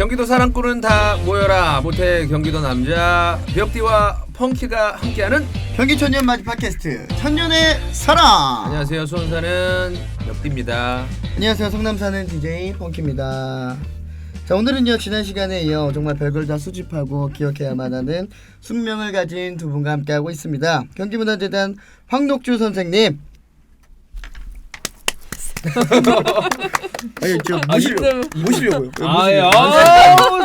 경기도 사랑꾼은 다 모여라. 모태 경기도 남자 벽디와 펑키가 함께하는 경기천년 맞이 팟캐스트 천년의 사랑. 안녕하세요. 수원 사는 벽디입니다. 안녕하세요. 성남 사는 DJ 펑키입니다. 자, 오늘은요 지난 시간에 이어 정말 별걸 다 수집하고 기억해야만 하는 숙명을 가진 두 분과 함께하고 있습니다. 경기문화재단 황덕주 선생님. 아니 저 모시려고요.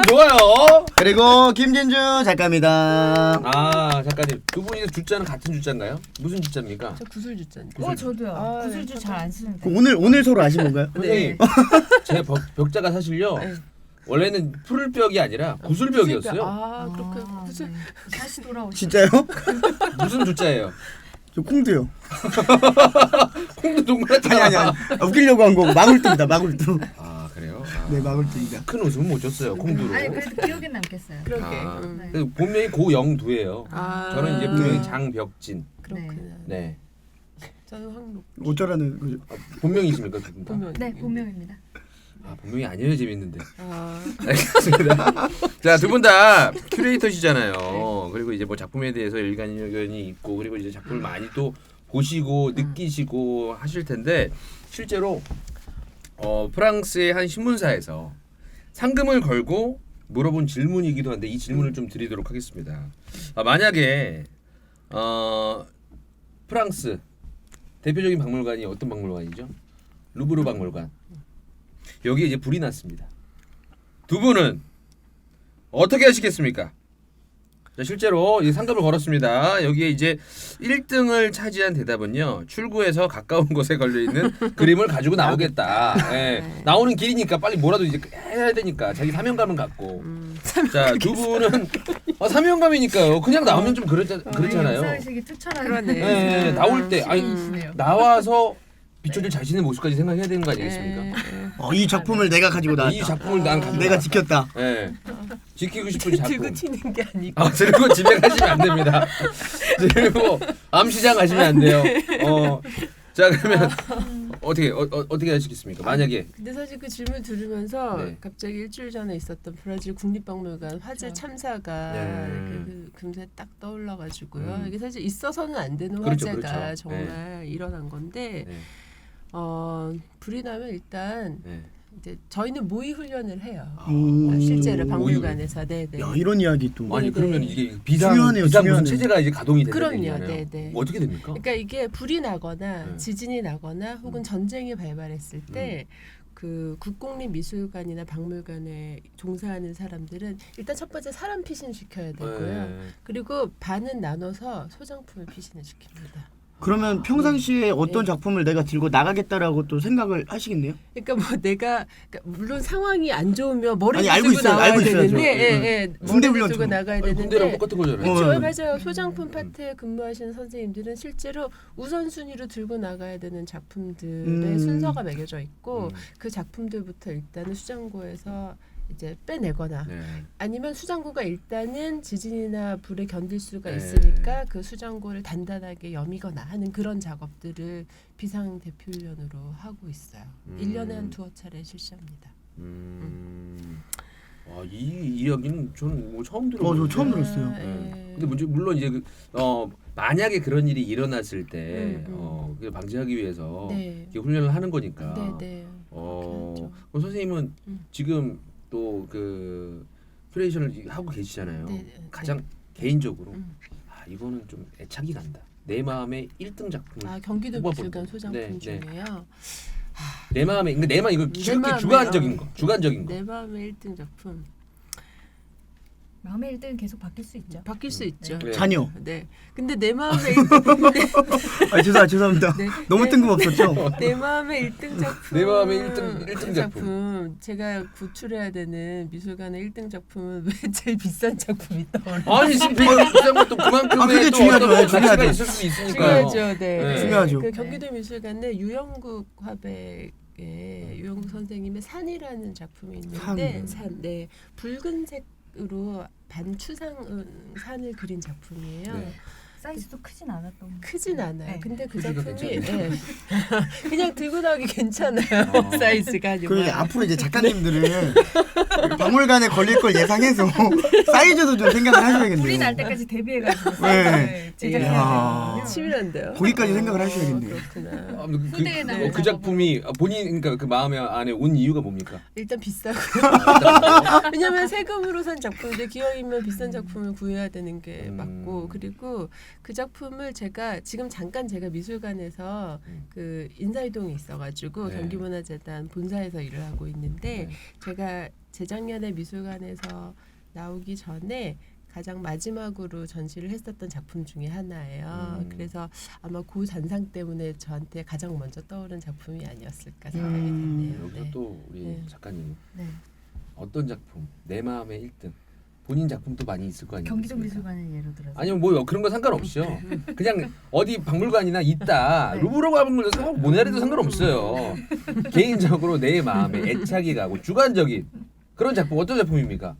좋아요. 그리고 김진주 작가입니다. 작가님 두 분이 주자는 같은 주자인가요? 무슨 주자입니까? 저 구슬주자님. 저도요. 구슬주 잘 안 쓰는데. 오늘 서로 아신 건가요? 네. 제 벽자가 사실요. 네. 원래는 풀벽이 아니라 구슬벽이었어요. 그렇군요. 구슬. 다시 돌아오시. 진짜요? 무슨 주자예요? 저 콩두요. 콩도 동그랗잖아. 아니 웃기려고 한 거고 마굴두입니다. 마굴두. 그래요? 네, 마굴두입니다. 큰 웃음은 못 줬어요. 콩두로. 아니 그래도 기억에 남겠어요. 그러게. 네. 그 본명이 고영두예요. 저는 이제 본명이 장벽진. 그렇구나. 네. 저는 황록. 어쩌라는 거죠? 본명이십니까 두 분 다? 본명. 네, 본명입니다. 본명이 아니어야 재밌는데. 아. 알겠습니다. 자, 두 분 다 큐레이터시잖아요. 그리고 이제 뭐 작품에 대해서 일관견이 있고, 그리고 이제 작품을 많이 또 보시고 느끼시고 하실 텐데 실제로 프랑스의 한 신문사에서 상금을 걸고 물어본 질문이기도 한데 이 질문을 좀 드리도록 하겠습니다. 만약에 프랑스 대표적인 박물관이 어떤 박물관이죠? 루브르 박물관. 여기에 이제 불이 났습니다. 두 분은 어떻게 하시겠습니까? 자, 실제로 이 상금을 걸었습니다. 여기에 이제 1등을 차지한 대답은요. 출구에서 가까운 곳에 걸려있는 그림을 가지고 나오겠다. 네. 나오는 길이니까 빨리 뭐라도 이제 해야 되니까 자기 사명감을 갖고. 자, 두 분은 사명감이니까요. 그냥 나오면 좀 그렇잖아요. 역사의식이 투철하네. 그러네. 네, 나올 때 시인이시네요. 나와서 비춰줄 자신의 모습까지 생각해야 되는 거 아니겠습니까? 이 작품을 내가 가지고 나왔다. 이 작품을 난 가지고 내가 지켰다. 네. 지키고 싶은 작품. 들고 튀는 게 아니고. 들고 집에 가시면 안 됩니다. 그리고 암시장 가시면 안 돼요. 자, 그러면 어떻게 하시겠습니까? 만약에 근데 사실 그 질문 들으면서 네. 갑자기 일주일 전에 있었던 브라질 국립박물관 화재 참사가 그 금세 딱 떠올라가지고요. 이게 사실 있어서는 안 되는 그렇죠, 화재가 그렇죠. 정말 일어난 건데 네. 불이 나면 일단 네. 이제 저희는 모의 훈련을 해요. 모의 실제로 박물관에서. 네네. 야, 이런 이야기 또. 아니 네, 그러면 네. 이게 비상 중요하네요, 무슨 중요하네요. 체제가 이제 가동이 되는 그럼요, 얘기잖아요. 네, 네. 뭐 어떻게 됩니까? 그러니까 이게 불이 나거나 네. 지진이 나거나 혹은 전쟁이 발발했을 때 그 국공립미술관이나 박물관에 종사하는 사람들은 일단 첫 번째 사람 피신 시켜야 되고요. 네. 그리고 반은 나눠서 소장품을 피신을 시킵니다. 그러면 평상시에 어떤 네. 작품을 내가 들고 나가겠다라고 또 생각을 하시겠네요? 그러니까 뭐 내가 물론 상황이 안 좋으면 머리를 아니, 알고 들고 있어요. 나가야 알고 있어야죠. 되는데 군대 머리를 훈련 들고 좀. 나가야 군대랑 되는데 똑같은 거잖아요. 그렇죠. 어. 맞아요. 소장품 파트에 근무하시는 선생님들은 실제로 우선순위로 들고 나가야 되는 작품들의 순서가 매겨져 있고 그 작품들부터 일단은 수장고에서 이제 빼내거나 네. 아니면 수장고가 일단은 지진이나 불에 견딜 수가 네. 있으니까 그 수장고를 단단하게 여미거나 하는 그런 작업들을 비상 대피훈련으로 하고 있어요. 1년에 한 두어 차례 실시합니다. 이 이야기는 저는 뭐 처음 들어요. 저 처음 들었어요. 근데 물론 이제 만약에 그런 일이 일어났을 때 그걸 방지하기 위해서 네. 이렇게 훈련을 하는 거니까. 네네. 그럼 선생님은 지금 또 그 큐레이션을 하고 계시잖아요. 네, 가장 개인적으로 이거는 좀 애착이 간다. 내 마음의 1등 작품을 경기도 뽑아볼게요. 미술관 소장품 네, 네. 중에요. 내 마음에 이거 마음에, 주관적인 거. 주관적인 거. 내 마음의 1등 작품. 마음의 1등은 계속 바뀔 수 있죠. 바뀔 수 있죠. 네. 자녀. 네. 근데 내 마음의 1등 죄송합니다. 네. 너무 네. 뜬금없었죠? 내 마음의 1등 작품. 내 마음의 1등 작품. 제가 구출해야 되는 미술관의 1등 작품은 왜 제일 비싼 작품이 떠올라? 아니 지금 비싼 것도 그만큼의 그게 또 중요하죠. 어떤 중요하죠. 가치가 있을 수 있으니까요. 중요하죠. 네. 네. 중요하죠. 그 경기도 미술관에 유영국 화백의 유영국 선생님의 산이라는 작품이 있는데 산. 네. 붉은색으로 반추상 산을 그린 작품이에요. 네. 사이즈도 크진 않았던. 크진 않아요. 네. 근데 그 크기가 작품이 괜찮아요. 그냥 들고 나오기 괜찮아요. 어. 사이즈가. 그리고 요만해. 앞으로 이제 작가님들은 박물관에 걸릴 걸 예상해서 사이즈도 좀 생각을 하셔야겠네요. 불이 날 때까지 대비해가지고 네. 사이즈를 제작해야 야. 되거든요. 치밀한데요. 거기까지 생각을 하셔야겠네요. 그렇구나. 아, 후대에 남은 그 작품이 본인 그러니까 그 마음에 안에 온 이유가 뭡니까? 일단 비싸고. 아, 왜냐면 세금으로 산 작품인데 기왕이면 비싼 작품을 구해야 되는 게 맞고, 그리고 그 작품을 제가 지금 잠깐 제가 미술관에서 그 인사이동에 있어가지고 네. 경기문화재단 본사에서 일을 하고 있는데 네. 제가 재작년에 미술관에서 나오기 전에 가장 마지막으로 전시를 했었던 작품 중에 하나예요. 그래서 아마 그 잔상 때문에 저한테 가장 먼저 떠오른 작품이 아니었을까 생각이 드네요. 여기서 네. 또 우리 네. 작가님 네. 어떤 작품 내 마음의 1등 본인 작품도 많이 있을 거 아니에요. 경기도 미술관을 예로 들어서. 아니면 뭐 그런 거 상관없이요. 그냥 어디 박물관이나 있다. 네. 루브르 박물관 모네라도 상관없어요. 개인적으로 내 마음에 애착이 가고 주관적인 그런 작품 어떤 작품입니까?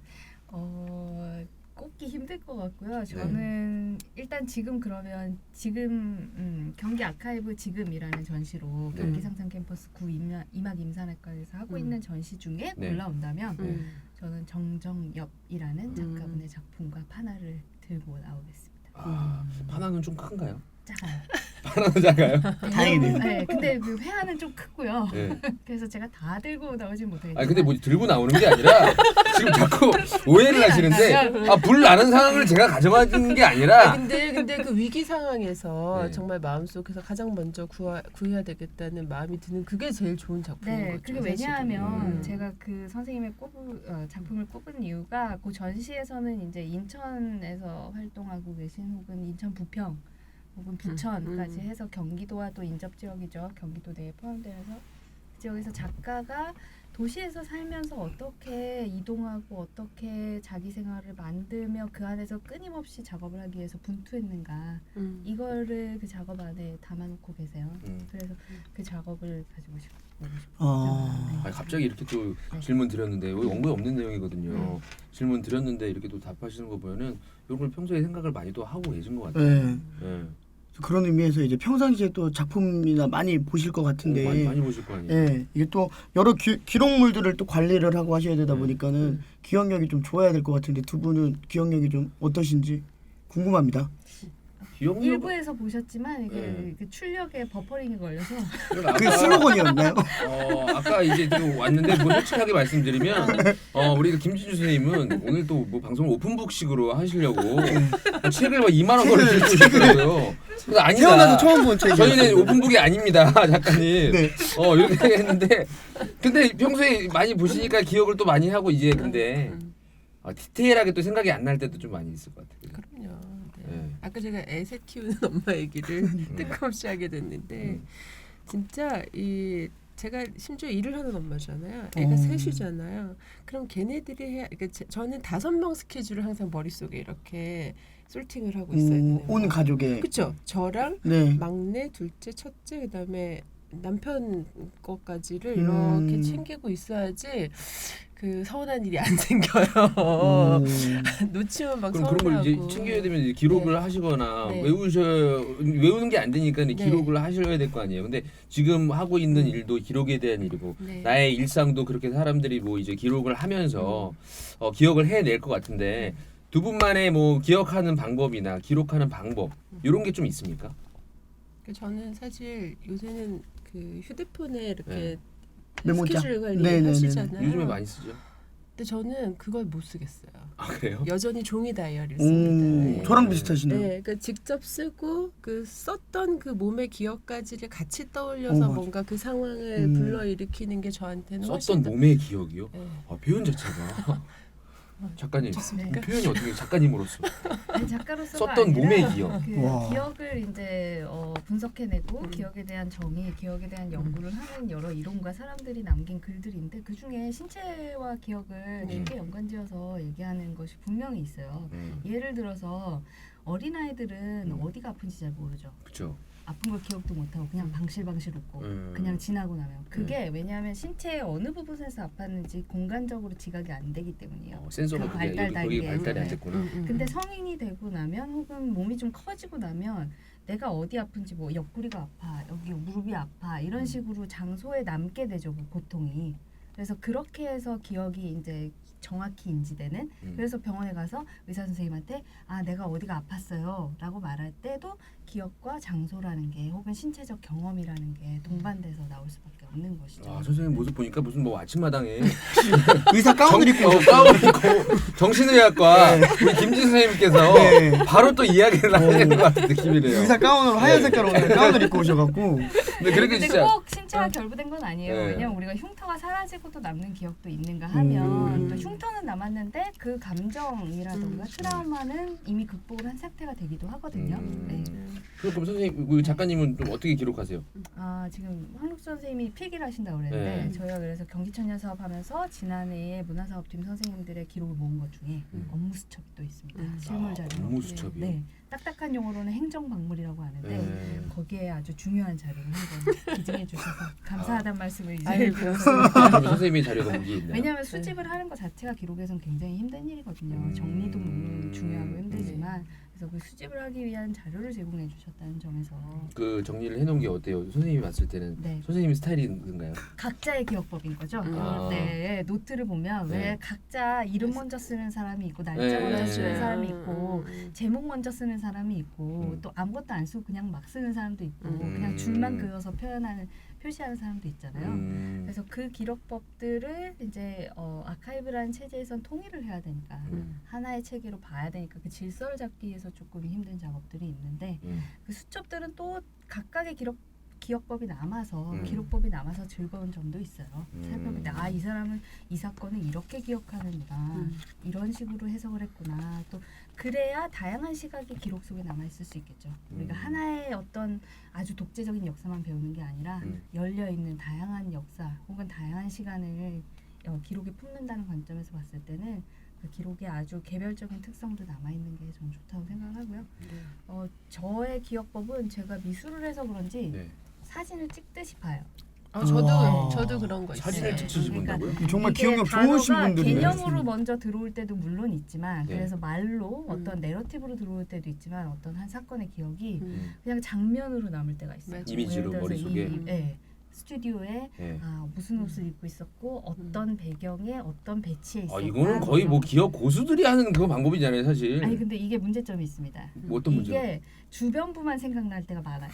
꼽기 힘들 것 같고요. 저는 일단 지금 그러면 지금 경기 아카이브 지금이라는 전시로 네. 경기 상상 캠퍼스 9 이막 임산학과에서 하고 있는 전시 중에 네. 골라온다면 음. 저는 정정엽이라는 작가분의 작품과 판화를 들고 나오겠습니다. 아, 파나는 좀 큰가요? 작아요. 파나는 작아요? 다행이네요. 네, 근데 그 회화는 좀 크고요. 네. 그래서 제가 다 들고 나오진 못하겠지만. 아니 근데 뭐 들고 나오는 게 아니라 지금 자꾸 오해를 하시는데 불 나는 상황을 제가 가져가는 게 아니라 근데 그 위기 상황에서 네. 정말 마음속에서 가장 먼저 구해야 되겠다는 마음이 드는 그게 제일 좋은 작품인 네, 거죠. 그게 사실은. 왜냐하면 제가 그 선생님의 작품을 꼽은 이유가 그 전시에서는 이제 인천에서 활동하고 계신 혹은 인천 부평 혹은 부천까지 해서 경기도와 또 인접 지역이죠. 경기도 내에 포함되어서 그 지역에서 작가가 도시에서 살면서 어떻게 이동하고 어떻게 자기 생활을 만들며 그 안에서 끊임없이 작업을 하기 위해서 분투했는가 이거를 그 작업 안에 담아놓고 계세요. 그래서 그 작업을 가지고 싶어요. 아니, 갑자기 이렇게 또 질문 드렸는데 여기 원고에 없는 내용이거든요. 질문 드렸는데 이렇게 또 답하시는 거 보면은 이런 걸 평소에 생각을 많이 또 하고 계신 것 같아요. 네. 네. 그런 의미에서 이제 평상시에 또 작품이나 많이 보실 것 같은데, 많이 보실 거 아니에요. 예, 이게 또 여러 기록물들을 또 관리를 하고 하셔야 되다 보니까는 기억력이 좀 좋아야 될 것 같은데 두 분은 기억력이 좀 어떠신지 궁금합니다. 기억력 일부에서 보셨지만 이게 네. 그 출력에 버퍼링이 걸려서 그게 슬로건이었나요? 아까 이제 지금 왔는데 뭐 솔직하게 말씀드리면 우리 그 김진주 선생님은 오늘 또 뭐 방송을 오픈북식으로 하시려고 책을 막 2만 원 걸을 들고 오셨더라고요. 그래서 아니다. 태어나서 처음 본 책이에요. 저희는 오픈북이 아닙니다, 작가님. 네. 이렇게 했는데 근데 평소에 많이 보시니까 기억을 또 많이 하고 이제 근데 디테일하게 또 생각이 안 날 때도 좀 많이 있을 것 같아요. 그럼요. 네. 네. 아까 제가 애새 키우는 엄마 얘기를 뜬금없이 하게 됐는데 진짜 이 제가 심지어 일을 하는 엄마잖아요. 애가 셋이잖아요. 그럼 걔네들이 해야 그러니까 저는 5명 스케줄을 항상 머릿속에 이렇게 솔팅을 하고 있어야 되는 온 거예요. 가족의 그렇죠. 저랑 네. 막내, 둘째, 첫째 그다음에 남편 것까지를 이렇게 챙기고 있어야지 그 서운한 일이 안 생겨요. 놓치면 막 그럼 서운하고. 그런 걸 이제 챙겨야 되면 이제 기록을 하시거나 네. 외우는 게 안 되니까 이제 네. 기록을 하셔야 될 거 아니에요. 근데 지금 하고 있는 일도 기록에 대한 일이고 네. 나의 일상도 그렇게 사람들이 뭐 이제 기록을 하면서 기억을 해낼 것 같은데 두 분만의 뭐 기억하는 방법이나 기록하는 방법 이런 게 좀 있습니까? 저는 사실 요새는 그 휴대폰에 이렇게 네. 메모장. 스케줄 관리 네네네네. 하시잖아요. 요즘에 많이 쓰죠. 근데 저는 그걸 못 쓰겠어요. 아 그래요? 여전히 종이 다이어리를 씁니다. 네. 저랑 비슷하시네요. 네, 그러니까 직접 쓰고 그 썼던 그 몸의 기억까지를 같이 떠올려서 맞아. 뭔가 그 상황을 불러일으키는 게 저한테는 훨씬 썼던 더 몸의 기억이요? 네. 표현 자체가 작가님 좋습니까? 표현이 어떻게 작가님으로서 아니, 작가로서가 썼던 아니라 몸의 기억. 그 와. 기억을 이제 분석해내고 기억에 대한 정의, 기억에 대한 연구를 하는 여러 이론가 사람들이 남긴 글들인데 그 중에 신체와 기억을 쉽게 연관지어서 얘기하는 것이 분명히 있어요. 예를 들어서 어린아이들은 어디가 아픈지 잘 모르죠. 그렇죠. 아픈 걸 기억도 못하고 그냥 방실방실 웃고 그냥 지나고 나면 그게 왜냐하면 신체의 어느 부분에서 아팠는지 공간적으로 지각이 안 되기 때문이에요. 센서가 그 그게 발달 여기 단계에서. 발달이 안 네. 됐구나. 근데 성인이 되고 나면 혹은 몸이 좀 커지고 나면 내가 어디 아픈지 뭐 옆구리가 아파 여기 무릎이 아파 이런 식으로 장소에 남게 되죠 그 고통이. 그래서 그렇게 해서 기억이 이제 정확히 인지되는 그래서 병원에 가서 의사 선생님한테 아 내가 어디가 아팠어요 라고 말할 때도 기억과 장소라는 게 혹은 신체적 경험이라는 게 동반돼서 나올 수밖에 없는 것이죠. 아, 선생님 모습 보니까 무슨 뭐 아침마당에 의사 가운을 입고 가운 입고 정신의학과 우리 김지 선생님께서 네. 바로 또 이야기를 하시는 것 같은 느낌이래요. 의사 가운으로 하얀 색깔 오늘 가운을 입고 오셔갖고 근데 그렇게 근데 진짜 꼭 신체와 결부된 건 아니에요. 네. 왜냐면 우리가 흉터가 사라지고도 남는 기억도 있는가 하면 또 흉터는 남았는데 그 감정이라던가 트라우마는 이미 극복을 한 상태가 되기도 하거든요. 네. 그럼 선생님, 우리 작가님은 좀 어떻게 기록하세요? 아 지금 황록 선생님이 필기를 하신다고 그랬는데 네. 저희가 그래서 경기청년 사업하면서 지난해에 문화사업팀 선생님들의 기록을 모은 것 중에 업무 수첩이 또 있습니다. 실물 자료. 업무 수첩이요? 네. 딱딱한 용어로는 행정박물이라고 하는데 네. 거기에 아주 중요한 자료를 한번 기증해 주셔서 감사하다는 말씀을 이제 아이고. 드렸습니다. 그러면 선생님이 자료가 무기 있나요? 왜냐하면 수집을 하는 것 자체가 기록에선 굉장히 힘든 일이거든요. 정리도 물론 중요하고 힘들지만 그래서 그 수집을 하기 위한 자료를 제공해 주셨다는 점에서 그 정리를 해놓은 게 어때요? 선생님이 봤을 때는 네. 선생님 스타일인가요? 각자의 기억법인 거죠. 아. 네, 노트를 보면 네. 왜 각자 이름 먼저 쓰는 사람이 있고 날짜 네. 먼저 네. 쓰는 사람이 있고 제목 먼저 쓰는 사람이 있고 또 아무것도 안 쓰고 그냥 막 쓰는 사람도 있고 그냥 줄만 그어서 표시하는 사람도 있잖아요. 그래서 그 기록법들을 이제 아카이브라는 체제에선 통일을 해야 되니까 하나의 체계로 봐야 되니까 그 질서를 잡기 위해서 조금 힘든 작업들이 있는데 그 수첩들은 또 각각의 기억법이 남아서 기록법이 남아서 즐거운 점도 있어요. 살펴볼 때 아 이 사람은 이 사건을 이렇게 기억하는구나 이런 식으로 해석을 했구나 또 그래야 다양한 시각이 기록 속에 남아 있을 수 있겠죠. 우리가 하나의 어떤 아주 독재적인 역사만 배우는 게 아니라 열려 있는 다양한 역사 혹은 다양한 시간을 기록에 품는다는 관점에서 봤을 때는 그 기록에 아주 개별적인 특성도 남아 있는 게 전 좋다고 생각을 하고요. 저의 기억법은 제가 미술을 해서 그런지 네. 사진을 찍듯이 봐요. 저도 그런 거 있어요. 사진을 찍듯이 그러니까 본다고요? 정말 이게 기억력 좋으신 단어가 분들이네. 개념으로 먼저 들어올 때도 물론 있지만 네. 그래서 말로 어떤 내러티브로 들어올 때도 있지만 어떤 한 사건의 기억이 그냥 장면으로 남을 때가 있어요. 맞아. 이미지로 예를 들어서 머릿속에? 네, 스튜디오에 네. 무슨 옷을 입고 있었고 어떤 배경에 어떤 배치에 있었다. 이거는 거의 뭐 기억 고수들이 하는 그 방법이잖아요, 사실. 아니 근데 이게 문제점이 있습니다. 뭐 어떤 문제? 이게 주변부만 생각날 때가 많아요.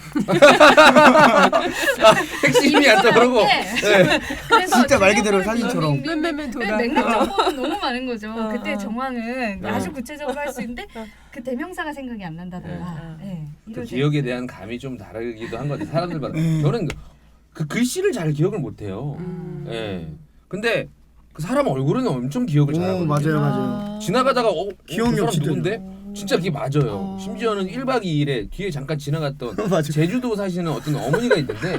핵심이 안 떠오르고. 네. 그래서 진짜 말 그대로 주변부를 사진처럼. 맨맨맨 돌아. 맥락 정보는 너무 많은 거죠. 어, 그때 어. 정황은 네. 아주 구체적으로 할 수 있는데 그 대명사가 생각이 안 난다든가. 네. 네. 그 이럴 때 기억에 있어요. 대한 감이 좀 다르기도 한 것 같아요. 사람들마다. 저는 그 글씨를 잘 기억을 못해요. 예. 근데 그 사람 얼굴은 엄청 기억을 오, 잘하거든요. 맞아요. 지나가다가 그 기억력 사람 진짜 누군데? 진짜 그게 맞아요. 심지어는 1박 2일에 뒤에 잠깐 지나갔던 맞아요. 제주도 사시는 어떤 어머니가 있는데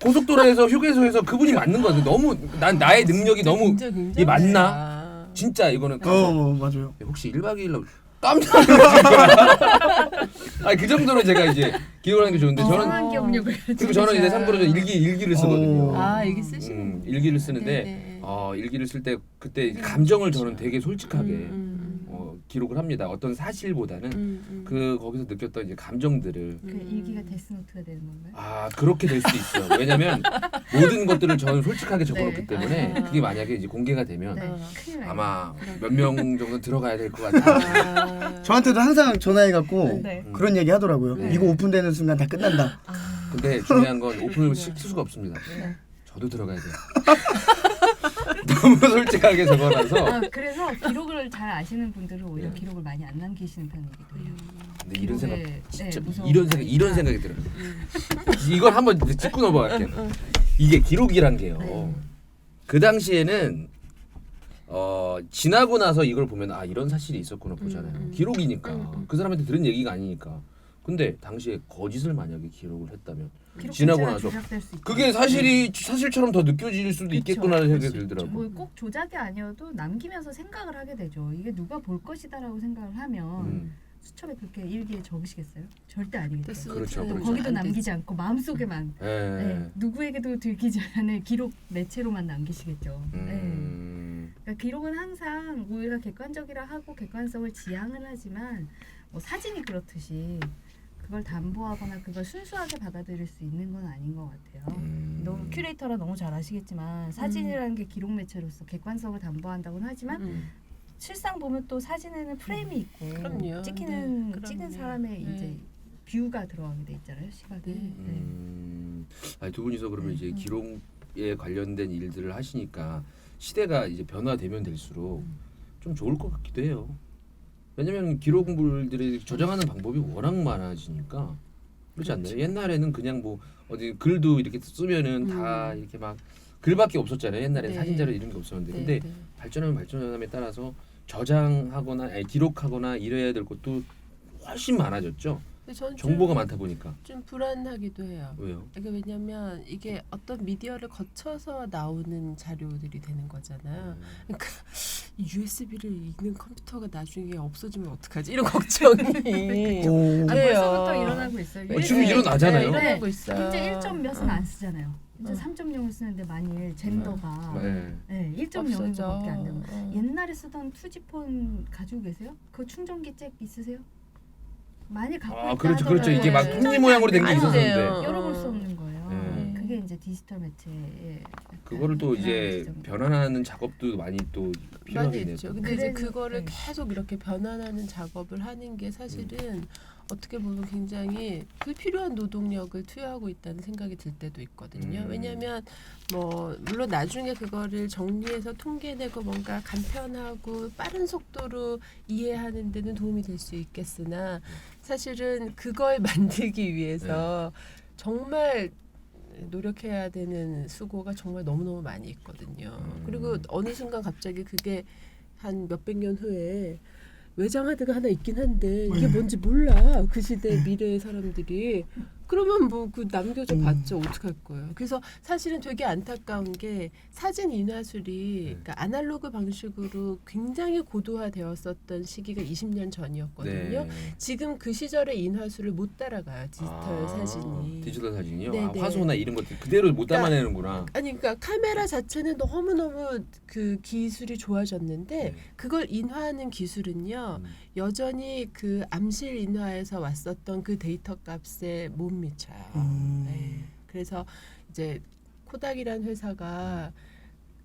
고속도로에서 휴게소에서 그분이 맞는 거같요 너무 나의 능력이 너무 이게 맞나? 진짜 이거는 맞아요. 혹시 1박 2일로 깜짝 놀랐어요. 아니 그 정도로 제가 이제 기억을 하는 게 좋은데 저는 이상한 기억력을 그리고 저는 이제 참고로 일기를 쓰거든요. 이게 쓰시는 일기를 쓰는데 네네. 일기를 쓸 때 그때 감정을 저는 되게 솔직하게 기록을 합니다. 어떤 사실보다는 그 거기서 느꼈던 이제 감정들을 그 일기가 데스노트가 되는 건가요? 그렇게 될 수도 있어요. 왜냐면 모든 것들을 저는 솔직하게 적어놓기 네. 때문에 그게 만약에 이제 공개가 되면 네. 큰일 나요. 아마 몇 명 정도 들어가야 될 것 같아요. 저한테도 항상 전화해갖고 네. 그런 얘기 하더라고요. 네. 이거 오픈되는 순간 다 끝난다. 근데 중요한 건 오픈을 시킬 수가 없습니다. 네. 저도 들어가야 돼요. 너무 솔직하게 적어놔서. 그래서 기록을 잘 아시는 분들은 오히려 기록을 많이 안 남기시는 편이기도 해요. 근데 이런 생각 기록에, 진짜 무서운 이런 생각이 들어요. 이걸 한번 짚고 넘어갈게요. 이게 기록이란 게요. 그 당시에는 지나고 나서 이걸 보면 이런 사실이 있었구나 보잖아요. 기록이니까 그 사람한테 들은 얘기가 아니니까. 근데 당시에 거짓을 만약에 기록을 했다면 기록 지나고 자체가 나서 조작될 수 있죠. 그게 사실처럼 더 느껴질 수도 있겠구나라는 생각이 들더라고. 뭐 꼭 조작이 아니어도 남기면서 생각을 하게 되죠. 이게 누가 볼 것이다라고 생각을 하면 수첩에 그렇게 일기에 적으시겠어요? 절대 아니겠죠. 쓰- 그렇죠, 쓰는 그렇죠. 거기도 안 남기지 되지. 않고 마음속에만 예. 네, 누구에게도 들키지 않을 기록 매체로만 남기시겠죠. 네. 그러니까 기록은 항상 우리가 객관적이라 하고 객관성을 지향을 하지만 뭐 사진이 그렇듯이 그걸 담보하거나 그걸 순수하게 받아들일 수 있는 건 아닌 것 같아요. 너무 큐레이터라 너무 잘 아시겠지만 사진이라는 게 기록 매체로서 객관성을 담보한다고는 하지만 실상 보면 또 사진에는 프레임이 있고 그럼요. 찍히는 네, 찍은 그럼요. 사람의 네. 이제 뷰가 들어가게 돼 있잖아요, 시각이. 네. 아니, 두 분이서 그러면 네. 이제 기록에 관련된 일들을 하시니까 시대가 이제 변화되면 될수록 좀 좋을 것 같기도 해요. 왜냐면 기록물들이 저장하는 방법이 워낙 많아지니까 그렇지 않나요? 옛날에는 그냥 뭐 어디 글도 이렇게 쓰면은 다 이렇게 막 글밖에 없었잖아요. 옛날에 네. 사진 자료 이런 게 없었는데 근데 네. 발전하면 발전함에 따라서 저장하거나 아니, 기록하거나 이래야 될 것도 훨씬 많아졌죠. 근데 저는 정보가 많다 보니까. 좀 불안하기도 해요. 왜요? 이게 왜냐면 이게 어떤 미디어를 거쳐서 나오는 자료들이 되는 거잖아요. 그러니까 USB를 읽는 컴퓨터가 나중에 없어지면 어떡하지? 이런 걱정이. 오. 아, 그래요. 벌써부터 일어나고 있어요. 지금 일어나잖아요. 일어나고 있어요. 이제 1점 몇은 안 쓰잖아요. 이제 어. 3.0을 쓰는데 만일 젠더가 네. 네, 1.0인 없어져. 것밖에 안 되고 어. 옛날에 쓰던 투지폰 가지고 계세요? 그 충전기 잭 있으세요? 만일 갖고 아 있다 그렇죠 그렇죠 하더라도 이게 막 네. 톱니 모양으로 된 게 안 있었는데 돼요. 열어볼 수 없는 거예요. 네. 그게 이제 디지털 매체의 약간 그거를 또 이제 변화의 지점. 변환하는 작업도 많이 또 많이 필요하겠네요. 있죠. 근데 이제 그래서- 그거를 네. 계속 이렇게 변환하는 작업을 하는 게 사실은 어떻게 보면 굉장히 불필요한 노동력을 투여하고 있다는 생각이 들 때도 있거든요. 왜냐하면 뭐 물론 나중에 그거를 정리해서 통계내고 뭔가 간편하고 빠른 속도로 이해하는 데는 도움이 될 수 있겠으나 사실은 그걸 만들기 위해서 정말 노력해야 되는 수고가 정말 너무너무 많이 있거든요. 그리고 어느 순간 갑자기 그게 한 몇백 년 후에 외장하드가 하나 있긴 한데 이게 뭔지 몰라. 그 시대 미래의 사람들이. 그러면 뭐 그 남겨져 봤자 어떡할 거예요. 그래서 사실은 되게 안타까운 게 사진 인화술이 그러니까 아날로그 방식으로 굉장히 고도화되었었던 시기가 20년 전이었거든요. 네. 지금 그 시절의 인화술을 못 따라가요. 디지털 사진이. 디지털 사진이요? 네, 아, 네. 화소나 이런 것들 그대로 못 그러니까 담아내는구나. 아니 그러니까 카메라 자체는 너무너무 그 기술이 좋아졌는데 네. 그걸 인화하는 기술은요 여전히 그 암실 인화에서 왔었던 그 데이터 값에 못 미쳐요. 네. 그래서 이제 코닥이란 회사가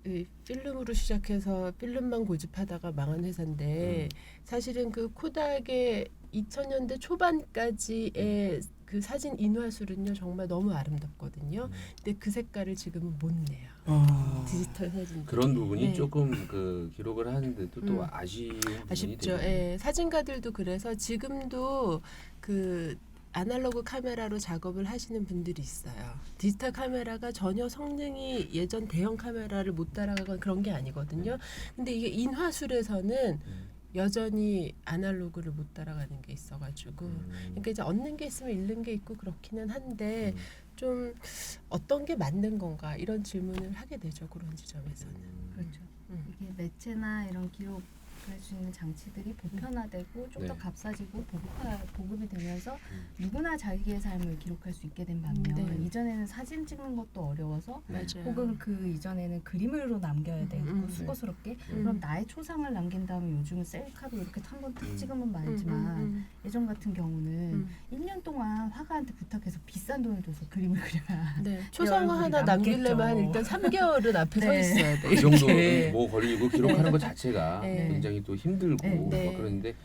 이 필름으로 시작해서 필름만 고집하다가 망한 회사인데 사실은 그 코닥의 2000년대 초반까지의 그 사진 인화술은요 정말 너무 아름답거든요. 근데 그 색깔을 지금은 못 내요. 디지털 사진 그런 부분이 네. 조금 그 기록을 하는데도 또 음. 아쉬운 부분이 아쉽죠. 되겠네요. 예, 사진가들도 그래서 지금도 그 아날로그 카메라로 작업을 하시는 분들이 있어요. 디지털 카메라가 전혀 성능이 예전 대형 카메라를 못 따라가거나 그런 게 아니거든요. 근데 이게 인화술에서는 여전히 아날로그를 못 따라가는 게 있어가지고 그러니까 이제 얻는 게 있으면 잃는 게 있고 그렇기는 한데 좀 어떤 게 맞는 건가 이런 질문을 하게 되죠. 그런 지점에서는. 그렇죠. 음. 이게 매체나 이런 기록할 수 있는 장치들이 보편화되고 좀 더 네. 값싸지고 보급이 되면서 누구나 자기의 삶을 기록할 수 있게 된 반면 네. 이전에는 사진 찍는 것도 어려워서 맞아요. 혹은 그 이전에는 그림으로 남겨야 되고 음. 수고스럽게 그럼 나의 초상을 남긴 다음에 요즘은 셀카로 이렇게 한 번 탁 찍으면 말지만 예전 같은 경우는 1년 동안 화가한테 부탁해서 비싼 돈을 줘서 그림을 그려야 네. 초상화 얼굴이 하나 남기려면 한 남겠죠. 일단 3개월은 앞에 서 네. 있어야 돼. 그 정도 이렇게. 뭐 걸리고 기록하는 것 자체가 네. 굉장히 또 힘들고 네. 막 네. 그러는데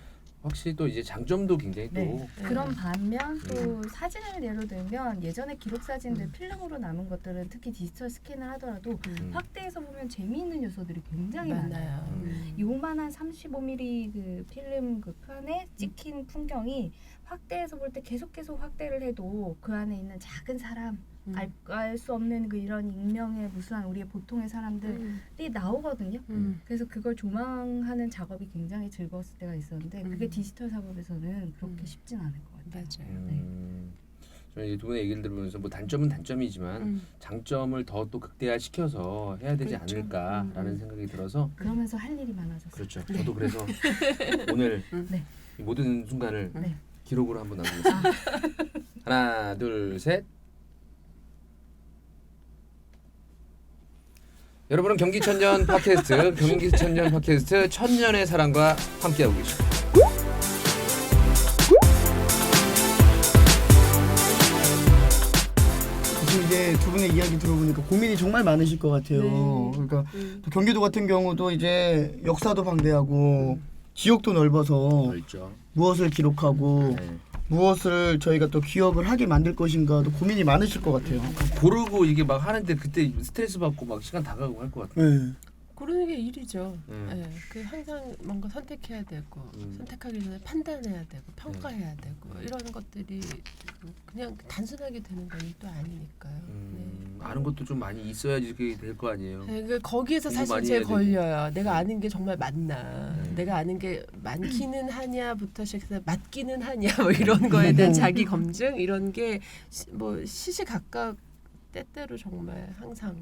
확실히 또 이제 장점도 굉장히 또 네. 그런 반면 또 음. 사진을 예로 들면 예전에 기록 사진들 필름으로 남은 것들은 특히 디지털 스캔을 하더라도 확대해서 보면 재미있는 요소들이 굉장히 많아요. 요만한 35mm 그 필름 그 편에 찍힌 풍경이 확대해서 볼 때 계속 확대를 해도 그 안에 있는 작은 사람 알 수 없는 그 이런 익명의 무수한 우리의 보통의 사람들이 나오거든요. 그래서 그걸 조망하는 작업이 굉장히 즐거웠을 때가 있었는데 그게 디지털 작업에서는 그렇게 쉽진 않을 것 같아요. 맞아요. 네. 저희 두 분의 얘기를 들으면서 뭐 단점은 단점이지만 장점을 더 또 극대화시켜서 해야 되지 그렇죠. 않을까라는 생각이 들어서 그러면서 할 일이 많아졌어요. 그렇죠. 저도 그래서 오늘 네. 이 모든 순간을 네. 기록으로 한번 남기겠습니다. 하나, 둘, 셋. 여러분은 경기천년 팟캐스트 천년의 사랑과 함께하고 계십니다. 사실 이제 두 분의 이야기 들어보니까 고민이 정말 많으실 것 같아요. 네. 그러니까 또 경기도 같은 경우도 이제 역사도 방대하고 지역도 넓어서 넓죠. 무엇을 기록하고 네. 무엇을 저희가 또 기억을 하게 만들 것인가도 고민이 많으실 것 같아요. 고르고 이게 막 하는데 그때 스트레스 받고 막 시간 다 가고 할 것 같아요. 네. 고르는 게 일이죠. 음. 예, 그 항상 뭔가 선택해야 되고 선택하기 전에 판단해야 되고 평가해야 되고 이런 것들이 그냥 단순하게 되는 건 또 아니니까요. 아는 것도 좀 많이 있어야지 그게 될 거 아니에요. 네, 그 거기에서 공부 사실 많이 제일 해야 되고. 걸려요. 내가 아는 게 정말 맞나? 네. 내가 아는 게 많기는 하냐부터 시작해서 맞기는 하냐 뭐 이런 거에 대한 자기 검증 이런 게 뭐 시시각각 때때로 정말 항상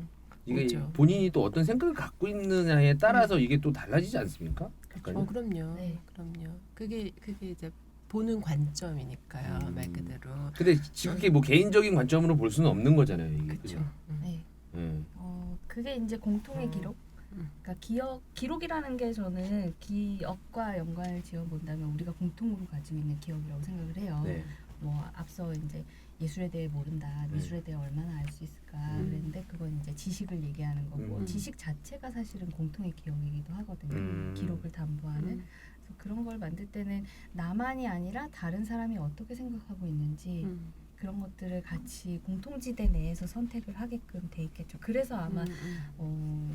이게 오죠. 본인이 또 어떤 생각을 갖고 있느냐에 따라서 이게 또 달라지지 않습니까? 약간요? 그럼요. 네. 그럼요. 그게 이제 보는 관점이니까요. 말 그대로. 근데 지금 그게 뭐 개인적인 관점으로 볼 수는 없는 거잖아요. 이게 그렇죠. 그죠? 네. 예. 그게 이제 공통의 기록. 그러니까 기록이라는 게 저는 기억과 연관을 지어본다면 우리가 공통으로 가지고 있는 기억이라고 생각을 해요. 네. 뭐 앞서 이제 예술에 대해 모른다, 미술에 대해 얼마나 알 수 있을까 그랬는데 그건 이제 지식을 얘기하는 거고 지식 자체가 사실은 공통의 기억이기도 하거든요. 기록을 담보하는. 그래서 그런 걸 만들 때는 나만이 아니라 다른 사람이 어떻게 생각하고 있는지 그런 것들을 같이 공통지대 내에서 선택을 하게끔 돼 있겠죠. 그래서 아마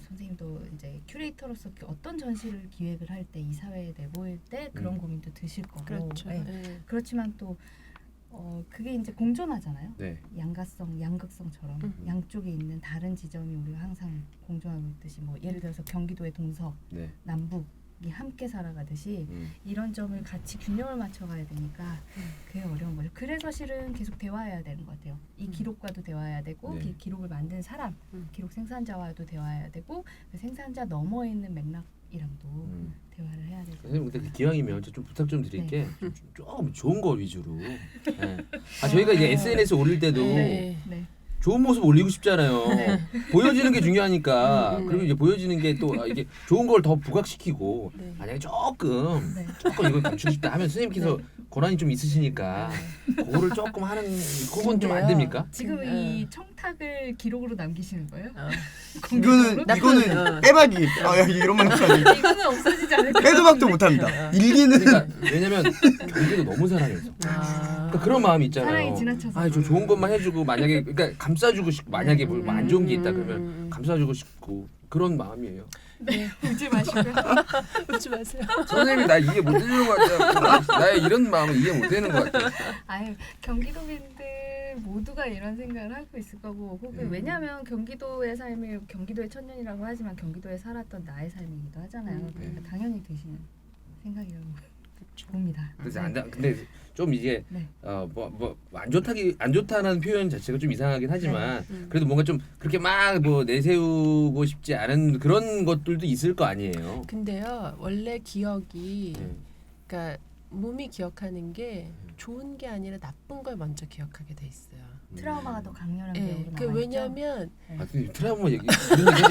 선생님도 이제 큐레이터로서 어떤 전시를 기획을 할 때 이 사회에 내보일 때 그런 고민도 드실 거고. 그렇죠. 네. 네. 그렇지만 또 그게 이제 공존하잖아요. 네. 양극성처럼 양쪽에 있는 다른 지점이 우리가 항상 공존하고 있듯이 뭐 예를 들어서 경기도의 동서, 네. 남북이 함께 살아가듯이 이런 점을 같이 균형을 맞춰가야 되니까 그게 어려운 거죠. 그래서 실은 계속 대화해야 되는 것 같아요. 이 기록과도 대화해야 되고 네. 기록을 만든 사람, 기록 생산자와도 대화해야 되고 그 생산자 너머에 있는 맥락이랑도 대화를 해야 되죠. 선생님 근데 기왕이면 좀 부탁 좀 드릴게 네. 좀 좋은 거 위주로. 네. 저희가 이제 SNS 올릴 때도 네. 네. 좋은 모습 올리고 싶잖아요. 보여지는 게 중요하니까. 그리고 이제 보여지는 게 또 이게 좋은 걸 더 부각시키고 네. 만약에 조금 네. 이걸 감추고 싶다 하면 선생님께서 권한이 좀 있으시니까 그거를 조금 하는 그건 좀 안 됩니까? 지금 이 청탁을 기록으로 남기시는 거예요? 이거는 나쁜- 빼박이. 야, 이런 말 하지. 이거는 없어지지 않을까? 빼도 박도 못합니다. 일기는 그러니까 왜냐면 경기도 너무 사랑해서. 그러니까 그런 마음이 있잖아요. 사랑이 지나쳐서. 아, 저 좋은 것만 해주고 만약에 그러니까 감싸주고 싶고 만약에 뭐 안 좋은 게 있다 그러면 감싸주고 싶고 그런 마음이에요. 네, 울지 마시고요. 웃지 마세요. 선생님이 나 이해 못해주는 것 같아요. 나의 이런 마음은 이해 못되는 것 같아요. 아유, 경기도민들 모두가 이런 생각을 하고 있을 거고 혹은 왜냐하면 경기도의 삶이 경기도의 천년이라고 하지만 경기도에 살았던 나의 삶이기도 하잖아요. 그러니까 당연히 드시는 생각이라고 봅니다. 그래서 근데 좀 이게 네. 뭐 안 좋다는 표현 자체가 좀 이상하긴 하지만 그래도 뭔가 좀 그렇게 막 뭐 내세우고 싶지 않은 그런 것들도 있을 거 아니에요. 근데요 원래 기억이 네. 그러니까 몸이 기억하는 게 좋은 게 아니라 나쁜 걸 먼저 기억하게 돼 있어요. 트라우마가 더 강렬한 예, 기억으로 그 남아있죠. 왜냐하면 선생님 트라우마 얘기 이런 얘기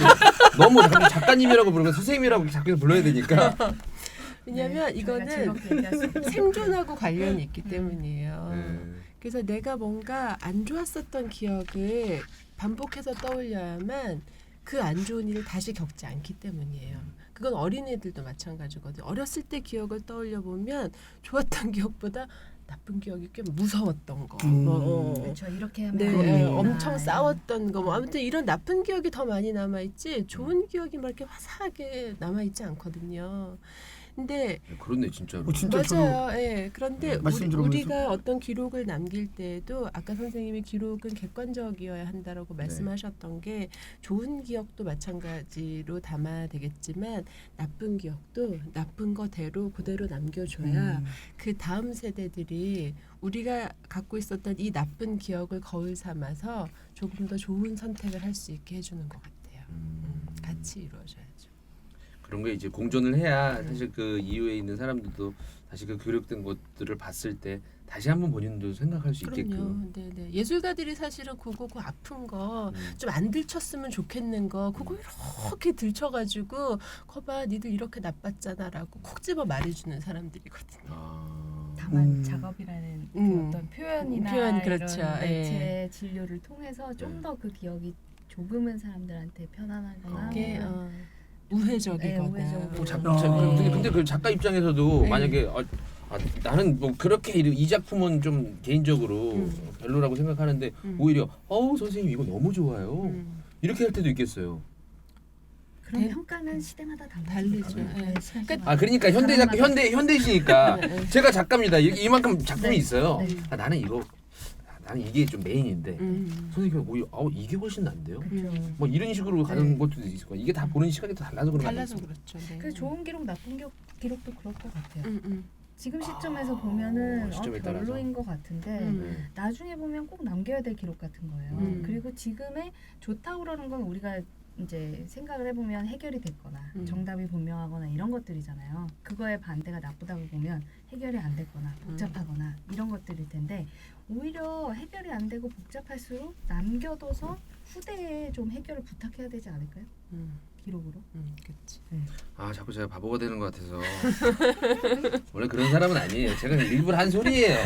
너무 자꾸 작가님이라고 부르면 선생님이라고 자꾸 불러야 되니까. 왜냐하면 저희가 이거는 즐겁게 얘기할 수 없어요. 생존하고 관련이 있기 때문이에요. 네. 그래서 내가 뭔가 안 좋았었던 기억을 반복해서 떠올려야만 그 안 좋은 일을 다시 겪지 않기 때문이에요. 그건 어린애들도 마찬가지거든요. 어렸을 때 기억을 떠올려 보면 좋았던 기억보다 나쁜 기억이 꽤 무서웠던 거. 그렇죠. 이렇게 하면 네, 안 되구나. 엄청 싸웠던 거. 뭐 아무튼 이런 나쁜 기억이 더 많이 남아 있지 좋은 기억이 막 이렇게 화사하게 남아 있지 않거든요. 근데 그렇네 진짜로. 진짜 맞아요. 예. 그런데 말씀 들어보면서- 우리가 어떤 기록을 남길 때에도 아까 선생님이 기록은 객관적이어야 한다라고 말씀하셨던 게 좋은 기억도 마찬가지로 담아야 되겠지만 나쁜 기억도 나쁜 거대로 그대로 남겨줘야 그 다음 세대들이 우리가 갖고 있었던 이 나쁜 기억을 거울 삼아서 조금 더 좋은 선택을 할 수 있게 해주는 것 같아요. 같이 이루어져야죠. 그런 게 이제 공존을 해야 사실 그 이후에 있는 사람들도 다시 그 교육된 것들을 봤을 때 다시 한번 본인도 생각할 수 그럼요. 있게끔. 네네. 예술가들이 사실은 그거 그 아픈 거 좀 안 들쳤으면 좋겠는 거 그거 이렇게 들쳐가지고 거봐 니들 이렇게 나빴잖아라고 콕 집어 말해주는 사람들이거든요. 다만 작업이라는 그 어떤 표현이나 표현, 그렇죠. 이런 매체 예. 진료를 통해서 좀 더 그 기억이 조금은 사람들한테 편안하거나 그게 혹은 우회적이거나. 우회적으로. 근데 그 작가 입장에서도 네. 만약에 나는 뭐 그렇게 이 작품은 좀 개인적으로 별로라고 생각하는데 오히려 선생님 이거 너무 좋아요. 이렇게 할 때도 있겠어요. 그런 네. 평가는 시대마다 다르죠. 네. 그러니까 현대시니까 제가 작가입니다. 이만큼 작품이 네. 있어요. 네. 나는 이게 좀 메인인데 선생님이 오히려 이게 훨씬 난데요. 뭐 이런 식으로 가는 네. 것도 있을 거야. 이게 다 보는 시각이 또 달라서 그런 거 달라서 아니겠어요? 그렇죠. 네. 그 좋은 기록 나쁜 기록도 그럴 것 같아요. 음. 지금 시점에서 보면은 시점에 따라서. 별로인 것 같은데 나중에 보면 꼭 남겨야 될 기록 같은 거예요. 그리고 지금의 좋다고 그러는 건 우리가 이제 생각을 해보면 해결이 됐거나 정답이 분명하거나 이런 것들이잖아요. 그거에 반대가 나쁘다고 보면 해결이 안 됐거나 복잡하거나 이런 것들일 텐데 오히려 해결이 안 되고 복잡할수록 남겨둬서 후대에 좀 해결을 부탁해야 되지 않을까요? 기록으로. 그렇지. 자꾸 제가 바보가 되는 것 같아서 원래 그런 사람은 아니에요. 제가 일부러 한 소리예요.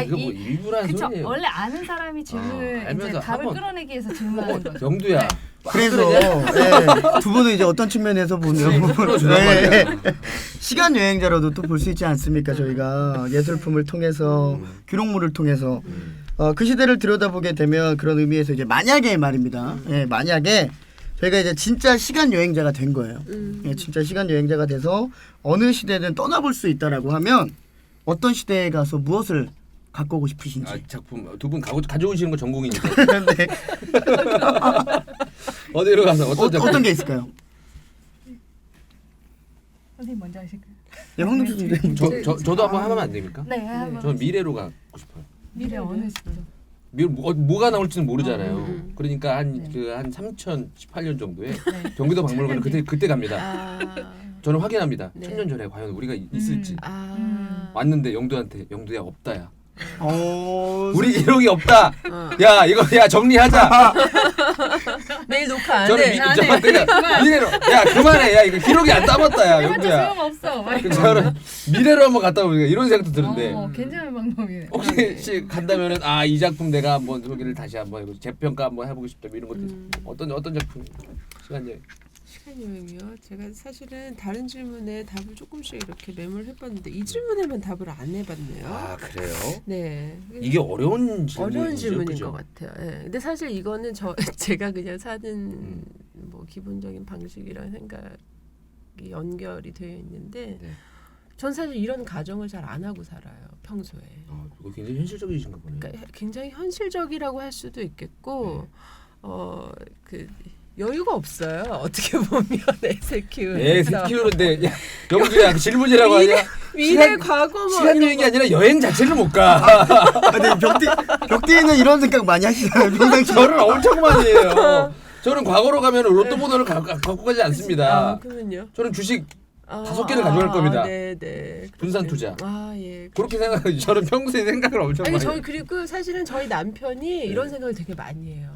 이거 뭐 일부러 한 그쵸. 소리예요. 원래 아는 사람이 질문을 이제 알면서 답을 한번- 끌어내기 위해서 질문하는 거죠. 영두야. 네. 그래서 두 분은 이제 어떤 측면에서 보면 풀어주란 네. 말이야. 시간 여행자로도 또 볼 수 있지 않습니까? 저희가 예술품을 통해서 기록물을 통해서 그 시대를 들여다보게 되면 그런 의미에서 이제 만약에 말입니다. 만약에 저희가 이제 진짜 시간 여행자가 된 거예요. 진짜 시간 여행자가 돼서 어느 시대든 떠나볼 수 있다라고 하면 어떤 시대에 가서 무엇을 갖고 오고 싶으신지. 작품 두 분 가져오시는 거 전공이니까. 네. 어디로 가서 어떤 작품? 어떤 게 있을까요? 선생님 먼저 하실까요? 네, 황동수 선생님. 저도 한번 하면 안 됩니까? 네, 한번. 저는 미래로 가고 싶어요. 미래 어느 시대? 뭐가 나올지는 모르잖아요. 그러니까 한 3018년 정도에 경기도 박물관을 그때 갑니다. 저는 확인합니다. 네. 1000년 전에 과연 우리가 있을지. 왔는데 영두야 없다야. 우리 기록이 없다. 야 이거 정리하자. 내일 녹화 안 저는 해. 그러니까 미래로 그만해. 야 이거 기록이 안 남았다야 영두야. 소용없어. 저는 미래로 한번 갔다 오니까 이런 생각도 드는데 괜찮은 방법이네. 혹시 간다면은 이 작품 내가 한번 저기를 다시 한번 해보고 재평가 한번 해보고 싶다 뭐 이런 것도 어떤 작품 시간 여행. 시간 여행이요. 제가 사실은 다른 질문에 답을 조금씩 이렇게 메모를 해봤는데 이 질문에만 답을 안 해봤네요. 그래요? 네. 이게 어려운 질문인 그죠? 것 같아요. 예. 근데 사실 이거는 제가 그냥 사는 뭐 기본적인 방식이랑 생각이 연결이 되어 있는데, 네. 전 사실 이런 가정을 잘 안 하고 살아요 평소에. 이거 굉장히 현실적이신가 보네요. 그러니까 굉장히 현실적이라고 할 수도 있겠고, 그 여유가 없어요. 어떻게 보면 애새 키우면서. 키우는데 영주야 그 질문이라고 하냐? 미래 과거 뭐 시간 이런 여행이 거. 아니라 여행 자체를 못 가. 근데 벽뒤에는 이런 생각 많이 하시잖아요. 평상시. 저를 엄청 많이 해요. 저는 과거로 가면 로또 번호를 갖고 가지 않습니다. 그러면요. 저는 주식 5개를 가져갈 겁니다. 네네. 분산 투자. 예. 그렇게 생각해요. 저는 평소에 생각을 엄청 아니 많이 해요. 그리고 사실은 저희 남편이 이런 생각을 되게 많이 해요.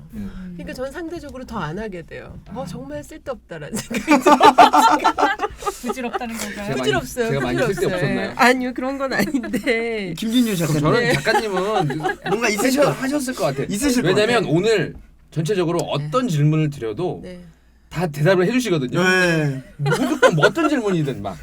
그러니까 저는 상대적으로 더 안 하게 돼요. 정말 쓸데없다라는 생각이 들어요. 부질없다는 건가요? 부질없어요. 제가 많이 부질없어요. 쓸데없었나요? 아니요 그런 건 아닌데. 김진유 그럼 작가님. 저는 작가님은 뭔가 있으실 것 하셨을 것 같아요. 있으실 것 왜냐면 같아요. 오늘 전체적으로 어떤 질문을 드려도 네. 다 대답을 해주시거든요. 네. 무조건 뭐 어떤 질문이든 막.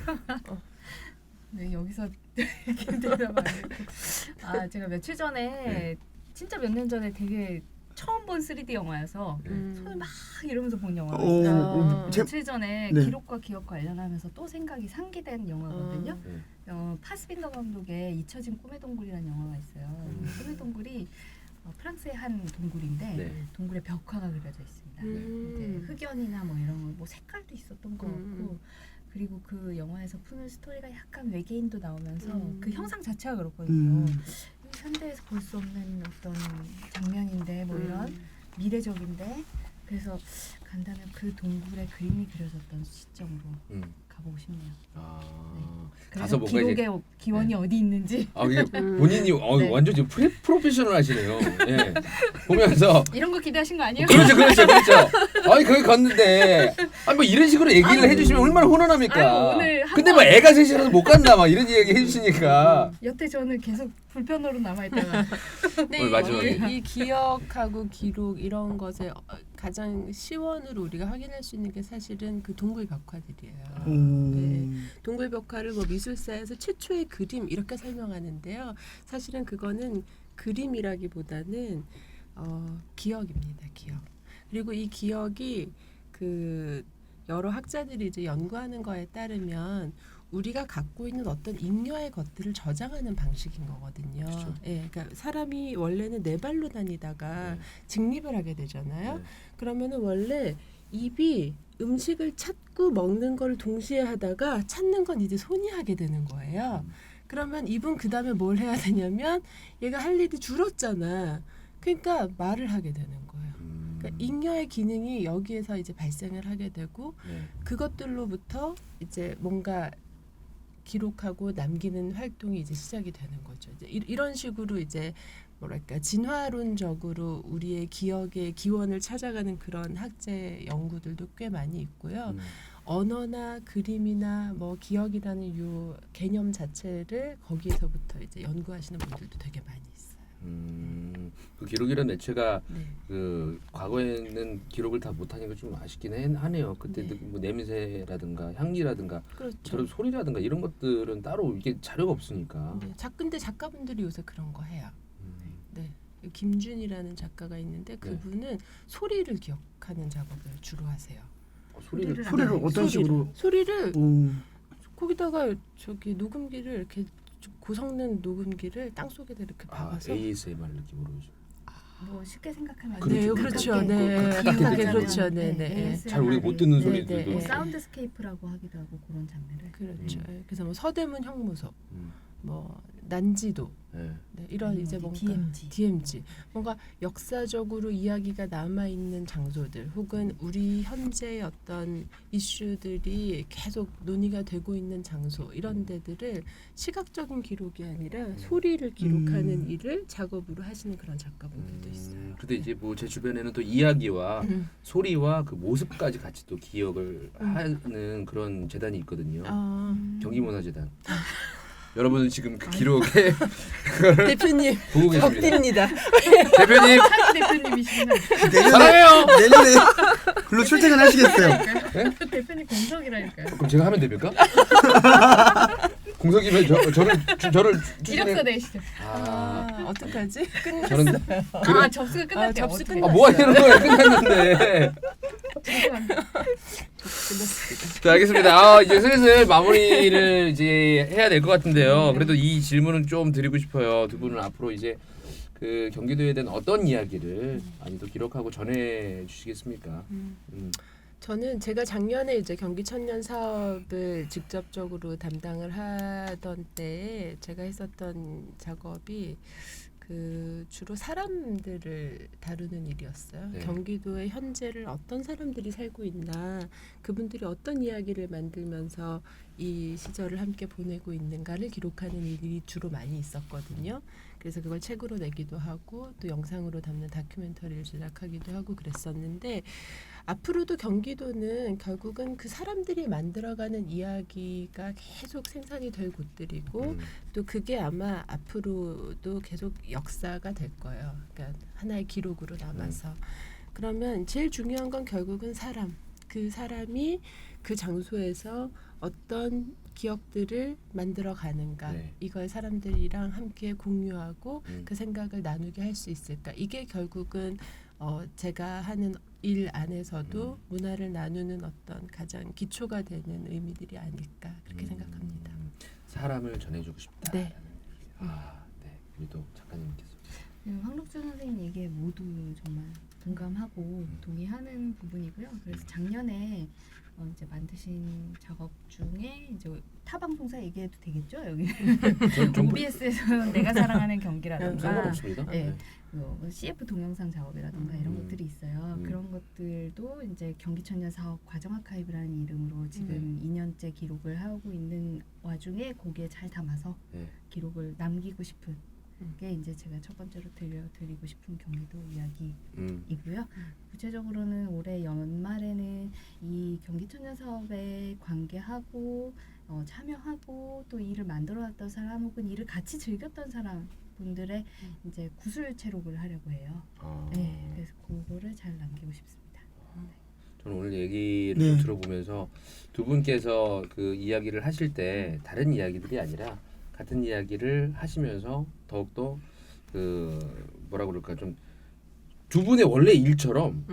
네, 여기서 이렇게 대답 안 했고. 제가 며칠 전에 진짜 몇 년 전에 되게 처음 본 3D 영화여서 손을 막 이러면서 본 오, 영화였어요. 제, 며칠 전에 네. 기록과 기억 관련하면서 또 생각이 상기된 영화거든요. 파스빈더 감독의 잊혀진 꿈의 동굴이라는 영화가 있어요. 꿈의 동굴이 프랑스의 한 동굴인데 네. 동굴에 벽화가 그려져 있습니다. 이제 흑연이나 뭐 이런 거, 뭐 색깔도 있었던 것 같고 그리고 그 영화에서 푸는 스토리가 약간 외계인도 나오면서 그 형상 자체가 그렇거든요. 현대에서 볼 수 없는 어떤 장면인데 뭐 이런 미래적인데 그래서 간다면 그 동굴에 그림이 그려졌던 시점으로 가보고 싶네요. 아, 그래서 가서 뭔가 이제 기록의 기원이 어디 있는지 이게 본인이 네. 완전 지금 프로페셔널 하시네요. 예. 보면서 이런 거 기대하신 거 아니에요? 그렇죠. 아니 거기 갔는데 뭐 이런 식으로 얘기를 아유. 해주시면 얼마나 훈훈합니까. 아유, 오늘 근데 뭐 애가 셋이라서 못 간다 막 이런 얘기 해주시니까. 여태 저는 계속 불편으로 남아있다가 근데 오늘 마지막에. 이 기억하고 기록 이런 것에 가장 시원으로 우리가 확인할 수 있는 게 사실은 그 동굴 벽화들이에요. 네. 동굴 벽화를 뭐 미술사에서 최초의 그림 이렇게 설명하는데요. 사실은 그거는 그림이라기보다는 기억입니다. 기억. 그리고 이 기억이 그 여러 학자들이 이제 연구하는 거에 따르면 우리가 갖고 있는 어떤 잉여의 것들을 저장하는 방식인 거거든요. 그렇죠. 예, 그러니까 사람이 원래는 네 발로 다니다가 직립을 하게 되잖아요. 네. 그러면은 원래 입이 음식을 찾고 먹는 걸 동시에 하다가 찾는 건 이제 손이 하게 되는 거예요. 그러면 입은 그 다음에 뭘 해야 되냐면 얘가 할 일이 줄었잖아. 그러니까 말을 하게 되는 거예요. 그러니까 잉여의 기능이 여기에서 이제 발생을 하게 되고 그것들로부터 이제 뭔가 기록하고 남기는 활동이 이제 시작이 되는 거죠. 이제 이런 식으로 이제 뭐랄까 진화론적으로 우리의 기억의 기원을 찾아가는 그런 학제 연구들도 꽤 많이 있고요. 언어나 그림이나 뭐 기억이라는 요 개념 자체를 거기에서부터 이제 연구하시는 분들도 되게 많이 있어요. 그 기록이라는 매체가 네. 그 과거에는 기록을 다 못하는 게 좀 아쉽긴 하네요. 그때 네. 뭐 냄새라든가 향기라든가 그렇죠. 저런 소리라든가 이런 것들은 따로 이게 자료가 없으니까. 네. 근데 작가분들이 요새 그런 거 해요. 네. 김준이라는 작가가 있는데 그분은 소리를 기억하는 작업을 주로 하세요. 소리를 어떤 식으로? 소리를 거기다가 저기 녹음기를 이렇게 고성능 녹음기를 땅 속에다 이렇게 박아서 ASMR 느낌으로. 뭐 쉽게 생각하면 네, 그렇죠. 네, 가깝게 그렇죠. 네, 네. 잘 우리가 못 듣는 네, 소리들도. 네. 사운드스케이프라고 하기도 하고 그런 장르를. 그렇죠. 그래서 뭐 서대문 형무소, 뭐 난지도, 네. 네, 이런 이제 뭔가 DMZ, 뭔가 역사적으로 이야기가 남아 있는 장소들, 혹은 우리 현재의 어떤 이슈들이 계속 논의가 되고 있는 장소, 이런 데들을 시각적인 기록이 아니라 소리를 기록하는 일을 작업으로 하시는 그런 작가분들도 있어요. 근데 이제 뭐 제 주변에는 또 이야기와 소리와 그 모습까지 같이 또 기억을 하는 그런 재단이 있거든요. 경기문화재단. 여러분은 지금 그 기록에 대표님 보고 계십니다. 덕입니다. 대표님 차기 대표님이시구나. 사랑해요. 내년에 글로 출퇴근하시겠어요. 대표님 공석이라니까요. 그럼 제가 하면 됩니까? 공석이면 저를 이력서 내시죠. 어떡하지? 저는 접수가 끝났대요. 접수 어떻게. 끝났어요. 뭐 하는 거예요? 끝났는데. 죄송합니다. 자, 알겠습니다. 이제 슬슬 마무리를 이제 해야 될 것 같은데요. 그래도 이 질문은 좀 드리고 싶어요. 두 분은 앞으로 이제 그 경기도에 대한 어떤 이야기를 많이 또 기록하고 전해 주시겠습니까? 저는 제가 작년에 이제 경기 청년 사업을 직접적으로 담당을 하던 때에 제가 했었던 작업이 그 주로 사람들을 다루는 일이었어요. 네. 경기도의 현재를 어떤 사람들이 살고 있나, 그분들이 어떤 이야기를 만들면서 이 시절을 함께 보내고 있는가를 기록하는 일이 주로 많이 있었거든요. 그래서 그걸 책으로 내기도 하고 또 영상으로 담는 다큐멘터리를 제작하기도 하고 그랬었는데, 앞으로도 경기도는 결국은 그 사람들이 만들어가는 이야기가 계속 생산이 될 곳들이고 또 그게 아마 앞으로도 계속 역사가 될 거예요. 그러니까 하나의 기록으로 남아서. 그러면 제일 중요한 건 결국은 사람. 그 사람이 그 장소에서 어떤 기억들을 만들어 가는가, 네. 이걸 사람들이랑 함께 공유하고 그 생각을 나누게 할 수 있을까, 이게 결국은 제가 하는 일 안에서도 문화를 나누는 어떤 가장 기초가 되는 의미들이 아닐까 그렇게 생각합니다. 사람을 전해주고 싶다. 네. 네. 우리도 작가님께서. 황록주 선생님 얘기에 모두 정말 공감하고 동의하는 부분이고요. 그래서 작년에 이제 만드신 작업 중에 이제 타 방송사 얘기해도 되겠죠? 여기 OBS에서는 내가 사랑하는 경기라든가 상관없습니다. 네. CF 동영상 작업이라든가 이런 것들이 있어요. 음. 그런 것들도 이제 경기천년 사업 과정 아카이브라는 이름으로 지금 2년째 기록을 하고 있는 와중에 거기에 잘 담아서 네. 기록을 남기고 싶은 게 이제 제가 첫 번째로 들려드리고 싶은 경기도 이야기이고요. 구체적으로는 올해 연말에는 이 경기천년 사업에 관계하고 참여하고 또 일을 만들어왔던 사람 혹은 일을 같이 즐겼던 사람 분들의 이제 구술 체록을 하려고 해요. 네, 그래서 그거를 잘 남기고 싶습니다. 저는 오늘 얘기를 네. 들어보면서 두 분께서 그 이야기를 하실 때 다른 이야기들이 아니라 같은 이야기를 하시면서 더욱더 그 뭐라 그럴까 좀 두 분의 원래 일처럼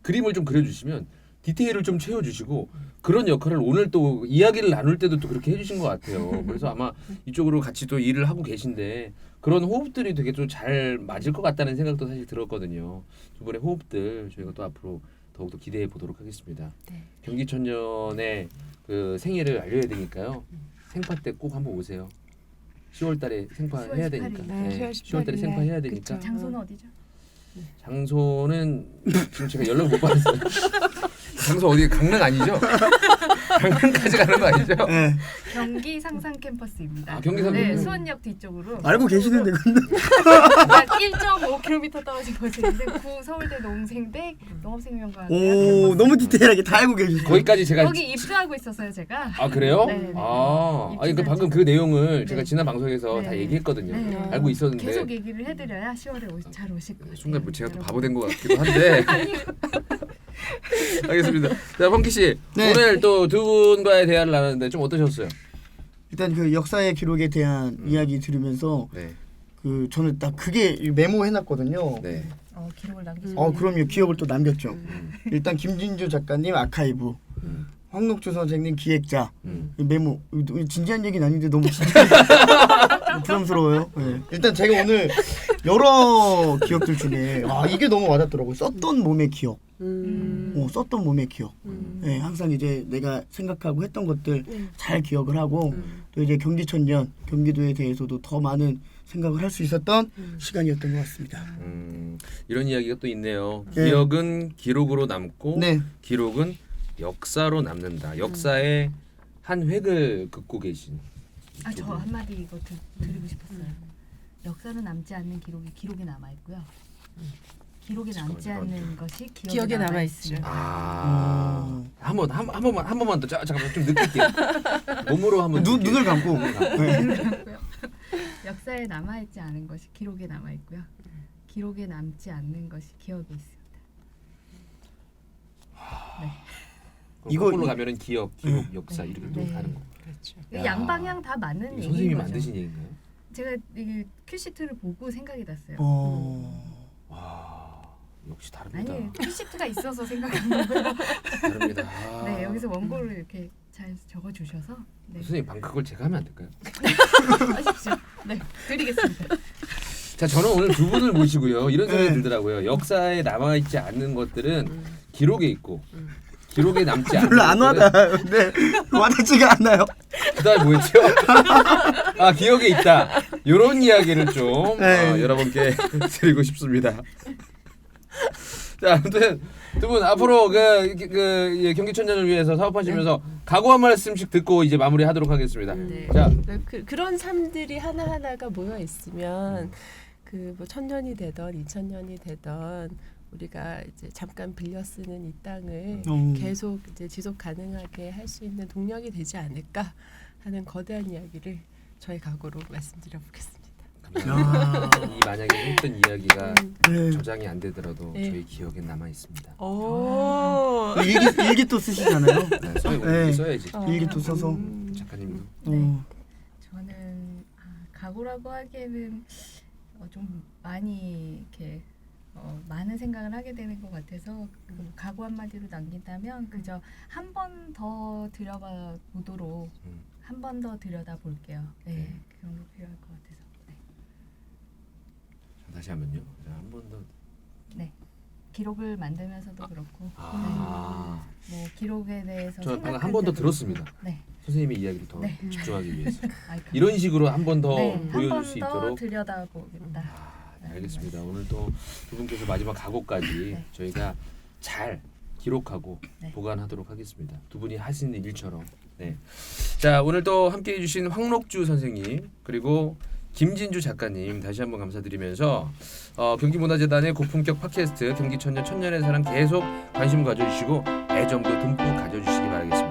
그림을 좀 그려주시면 디테일을 좀 채워주시고 그런 역할을 오늘 또 이야기를 나눌 때도 또 그렇게 해주신 것 같아요. 그래서 아마 이쪽으로 같이 또 일을 하고 계신데 그런 호흡들이 되게 좀 잘 맞을 것 같다는 생각도 사실 들었거든요. 두 분의 호흡들 저희가 또 앞으로 더욱더 기대해 보도록 하겠습니다. 네. 경기천년의 그 생일을 알려야 되니까요. 생파 때 꼭 한번 오세요. 10월달에 생파 10월 해야 18일. 되니까. 네, 10월달에 생파 해야 되니까. 그쵸. 장소는 어디죠? 장소는 지금 제가 연락 못 받았어요. 장소 어디 강릉 아니죠? 강릉까지 가는 거 아니죠? 네. 경기 상상 캠퍼스입니다. 경기 상상 네, 캠퍼스. 수원역 뒤쪽으로. 알고 계시는데 근데 약 1.5km 떨어진 곳인데 서울대 농생대 농업생명과학. 오 너무 디테일하게 다 알고 계시죠. 거기까지 제가 거기 입주하고 있었어요 제가. 아 그래요? 네네네. 아니 그 방금 그 내용을 네. 제가 지난 방송에서 다 네. 얘기했거든요. 네. 알고 있었는데 계속 얘기를 해드려야 10월에 잘 오실 거예요. 순간 뭐 제가 또 바보 된 것 같기도 한데. 알겠습니다. 자, 펑키 씨 네. 오늘 또 두 분과의 대화를 나눴는데 좀 어떠셨어요? 일단 그 역사의 기록에 대한 이야기 들으면서 네, 그 저는 딱 그게 메모해놨거든요. 네. 기록을 남기셨네요. 그럼요. 기억을 또 남겼죠. 일단 김진주 작가님 아카이브, 황록주 선생님 기획자. 메모. 진지한 얘기는 아닌데 너무 진지한 부담스러워요. 네. 일단 제가 오늘 여러 기억들 중에 이게 너무 와닿더라고요. 썼던 몸의 기억. 썼던 몸의 기억. 네, 항상 이제 내가 생각하고 했던 것들 잘 기억을 하고 또 이제 경기천년 경기도에 대해서도 더 많은 생각을 할 수 있었던 시간이었던 것 같습니다. 이런 이야기가 또 있네요. 네. 기억은 기록으로 남고 네. 기록은 역사로 남는다. 역사의 한 획을 긋고 계신. 저 한마디 이거 드리고 싶었어요. 역사는 남지 않는 기록이 기록에 남아 있고요. 기록에 남지 않는 것이 기억에 남아 남아 있죠. 있습니다. 한 번만 더 잠깐만 좀 느낄게요. 몸으로 한번 눈을 감고. 역사에 남아 있지 않은 것이 기록에 남아 있고요. 기록에 남지 않는 것이 기억에 있습니다. 이거 거꾸로 가면은 기억, 역사 이렇게 또 네. 가는 거. 그렇죠. 야. 양방향 다 맞는 이거 얘기인 선생님이 거죠. 만드신 얘기인가요? 제가 이 큐시트를 보고 생각이 났어요. 와, 역시 다릅니다. 아니 큐시트가 있어서 생각한 거고요. 다릅니다. 네 여기서 원고를 이렇게 잘 적어주셔서 네. 선생님 방 그걸 제가 하면 안 될까요? 하십시오. 네 드리겠습니다. 자, 저는 오늘 두 분을 모시고요. 이런 생각이 네. 들더라고요. 역사에 남아 있지 않는 것들은 기록에 있고 기록에 남지 않는 별로 안 것들은 와닿아요. 네. 와닿지가 않아요. 그다음 뭐였죠? 기억에 있다. 이런 이야기를 좀 네. 여러분께 드리고 싶습니다. 자, 아무튼 두 분 앞으로 경기천년을 위해서 사업하시면서 각오 한 말씀씩 듣고 이제 마무리하도록 하겠습니다. 네. 자, 그런 삶들이 하나하나가 모여 있으면 그 뭐 1000년이 되던 2000년이 되던 우리가 이제 잠깐 빌려 쓰는 이 땅을 계속 이제 지속 가능하게 할 수 있는 동력이 되지 않을까 하는 거대한 이야기를 저희 각오로 말씀드려 보겠습니다. 이 만약에 했던 이야기가 네. 저장이 안 되더라도 네. 저희 기억에 남아 있습니다. 오. 일기 또 쓰시잖아요. 네, 네. 써야지. 일기 또 써서. 작가님도. 저는 각오라고 하기에는 좀 많이 이렇게 많은 생각을 하게 되는 것 같아서 그 각오 한마디로 남긴다면 그저 한 번 더 들여봐 보도록 한 번 더 들여다 볼게요. 네, 그런 게 필요할 것 같아서. 네. 자, 다시 한번요. 한 번 더. 네. 기록을 만들면서도 그렇고 아, 뭐 기록에 대해서 저 방금 생각할 한 번 더 때도 들었습니다. 네. 선생님의 이야기를 더 네. 집중하기 위해서 아이, 이런 식으로 한 번 더 네, 보여줄 수 한 번 더 있도록. 들여다보겠다. 네, 알겠습니다. 오늘 또 두 분께서 마지막 각오까지 네. 저희가 잘 기록하고 네. 보관하도록 하겠습니다. 두 분이 하시는 일처럼. 네. 자, 오늘 또 함께해 주신 황록주 선생님 그리고 김진주 작가님 다시 한번 감사드리면서 경기문화재단의 고품격 팟캐스트 경기천년 천년의 사랑 계속 관심 가져주시고 애정도 듬뿍 가져주시기 바라겠습니다.